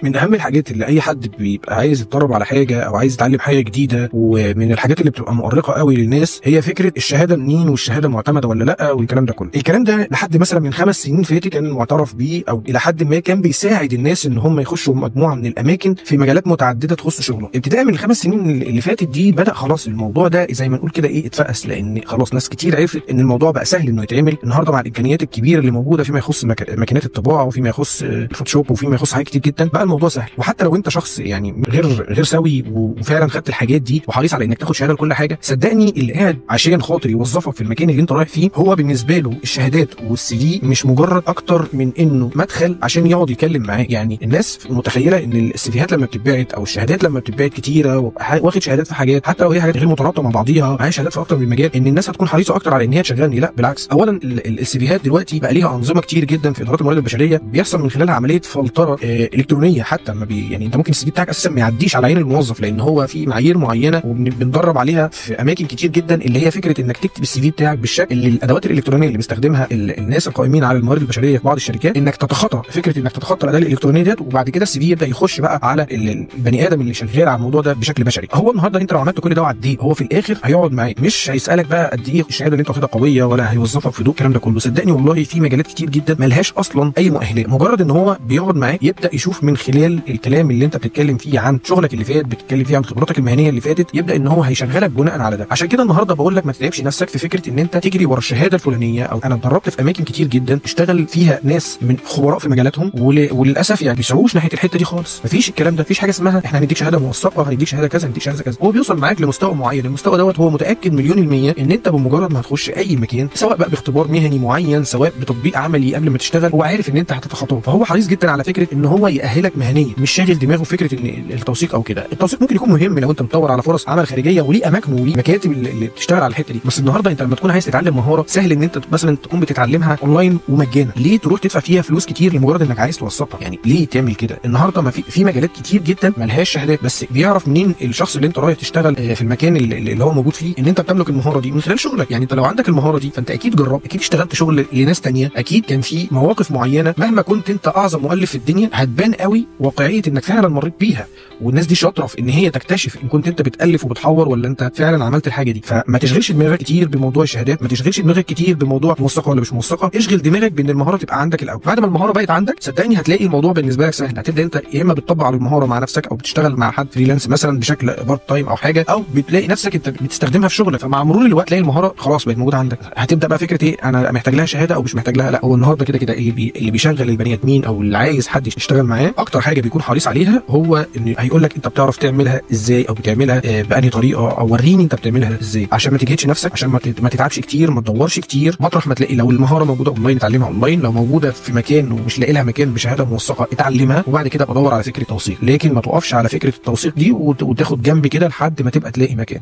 من اهم الحاجات اللي اي حد بيبقى عايز يتدرب على حاجه او عايز يتعلم حاجه جديده، ومن الحاجات اللي بتبقى مؤرقه قوي للناس، هي فكره الشهاده منين والشهاده معتمده ولا لا والكلام ده كله. الكلام ده لحد مثلا من 5 سنين فاتت كان معترف بيه، او الى حد ما كان بيساعد الناس ان هم يخشوا مجموعه من الاماكن في مجالات متعدده تخص شغلهم. ابتداء من ال5 سنين اللي فاتت دي بدا خلاص الموضوع ده زي ما نقول كده ايه اتفقس، لان خلاص ناس كتير عرفت ان الموضوع بقى سهل انه يتعمل النهارده مع الامكانيات الكبيره اللي موجوده فيما يخص ماكينات الطباعه وفيما يخص الفوتوشوب وفيما يخص حاجات كتير جدا. بقى الموضوع سهل، وحتى لو انت شخص يعني غير سوي وفعلا خدت الحاجات دي وحريص على انك تاخد شهاده لكل حاجه، صدقني اللي قاعد عشان خاطر يوظفك في المكان اللي انت رايح فيه هو بالنسبه له الشهادات والسي في مش مجرد اكتر من انه مدخل عشان يقعد يتكلم معاه. يعني الناس متخيله ان السيفيهات لما بتتبعت او الشهادات لما بتتبعت كتيره، واخد شهادات في حاجات حتى لو هي حاجات غير مترابطه مع بعضيها، معايا شهادات في اكتر من مجال، ان الناس هتكون حريصه اكتر على ان هي تشغلني. لا بالعكس، اولا السيفيهات دلوقتي بقى ليها انظمه كتير جدا في ادارات الموارد البشريه بيحصل من خلالها عمليه فلتره الكترونيه. حتى ما يعني انت ممكن السي في بتاعك اساسا ما يعديش على عين الموظف، لان هو في معايير معينه وبندرب عليها في اماكن كتير جدا، اللي هي فكره انك تكتب السي في بتاعك بالشكل اللي الادوات الالكترونيه اللي بيستخدمها الناس القائمين على الموارد البشريه في بعض الشركات، انك تتخطى فكره انك تتخطى الاداه الالكترونيه ديت، وبعد كده السي في يبدا يخش بقى على البني ادم اللي شغال على الموضوع ده بشكل بشري. هو النهارده انت لو عملت كل ده وعديه، هو في الاخر هيقعد معاك، مش هيسالك بقى قد ايه الشهاده اللي انت واخدها قويه، ولا هيوظفك في الكلام ده كله. صدقني والله في مجالات كتير جدا ملهاش اصلا اي مؤهلات، مجرد ان هو بيقعد معاك يبدا يشوف من خلال الكلام اللي انت بتتكلم فيه عن شغلك اللي فات، بتتكلم فيه عن خبراتك المهنيه اللي فاتت، يبدا ان هو هيشغلك بناء على ده. عشان كده النهارده بقول لك ما تتعبش نفسك في فكره ان انت تجري ورا الشهاده الفلانيه. او انا اتدربت في اماكن كتير جدا اشتغل فيها ناس من خبراء في مجالاتهم، وللاسف يعني بيسعوش ناحيه الحته دي خالص. مفيش الكلام ده، مفيش حاجه اسمها احنا هنديك شهاده موثقه، هنديك شهاده كذا، هنديك شهاده كذا. هو بيوصل معاك لمستوى معين، المستوى دوت هو متاكد مليون المية ان انت بمجرد ما هتخش اي مكان، سواء بقى باختبار مهني معين، سواء بتطبيق عملي قبل ما تشتغل، هو عارف ان انت هتتخطاه. فهو حريص جدا على فكره ان هو يأهلك مهنيا، مش شاغل دماغه فكره ان التوثيق او كده. التوثيق ممكن يكون مهم لو انت بتدور على فرص عمل خارجيه، وليه اماكن وليه مكاتب اللي بتشتغل على الحته دي. بس النهارده انت لما تكون عايز تتعلم مهاره سهل ان انت مثلا تكون بتتعلمها اونلاين ومجانا، ليه تروح تدفع فيها فلوس كتير لمجرد انك عايز توثقها؟ يعني ليه تعمل كده؟ النهارده ما في مجالات كتير جدا ملهاش شهادات، بس بيعرف منين الشخص اللي انت رايح تشتغل في المكان اللي هو موجود فيه ان انت بتملك المهاره دي من خلال شغلك. يعني انت لو عندك المهاره دي فانت اكيد جربت، اكيد اشتغلت شغل لناس تانية، اكيد كان في مواقف معينه مهما كنت انت اعظم مؤلف في الدنيا هتبان قوي واقعيه انك فعلا مريت بيها، والناس دي شاطره في ان هي تكتشف ان كنت انت بتالف وبتحور ولا انت فعلا عملت الحاجه دي. فما تشغلش دماغك كتير بموضوع الشهادات، ما تشغلش دماغك كتير بموضوع موثقه ولا مش موثقه، اشغل دماغك بان المهاره تبقى عندك الاول. بعد ما المهاره بقت عندك صدقني هتلاقي الموضوع بالنسبه لك سهل. هتبدا انت يا اما بتطبق على المهاره مع نفسك، او بتشتغل مع حد فريلانس مثلا بشكل بارت تايم او حاجه، او بتلاقي نفسك انت بتستخدمها في شغلك. فمع مرور الوقت تلاقي المهاره خلاص بقت موجوده عندك. هتبدا بقى فكره ايه، انا محتاج لها شهاده او مش محتاج لها. لا، هو النهارده كده كده اللي بيشغل البني ادمين او اللي عايز حد يشتغل معاه اكتر حاجه بيكون حريص عليها هو ان هيقول لك انت بتعرف تعملها ازاي، او بتعملها بأنهي طريقه، او وريني انت بتعملها ازاي، عشان ما تجهدش نفسك، عشان ما تتعبش كتير، ما تدورش كتير. مطرح ما تلاقي لو المهاره موجوده اونلاين اتعلمها اونلاين، لو موجوده في مكان ومش لاقي لها مكان بشهاده موثقه اتعلمها، وبعد كده بدور على فكره توثيق. لكن ما توقفش على فكره التوثيق دي وتاخد جنب كده لحد ما تبقى تلاقي مكان.